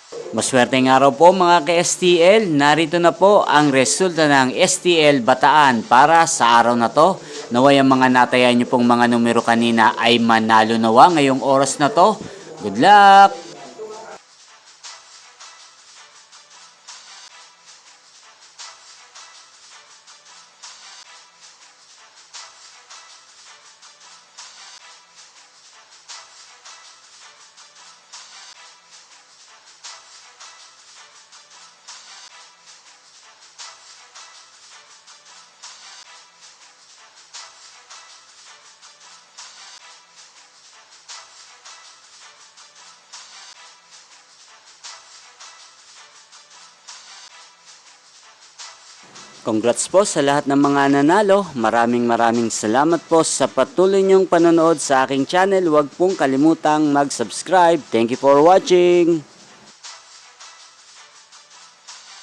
Maswerteng araw po mga ka-STL. Narito na po ang resulta ng STL Bataan para sa araw na to. Naway ang mga natayan nyo pong mga numero kanina ay manalo nawa ngayong oras na to. Good luck! Congrats po sa lahat ng mga nanalo. Maraming salamat po sa patuloy niyong panonood sa aking channel. Huwag pong kalimutang mag-subscribe. Thank you for watching.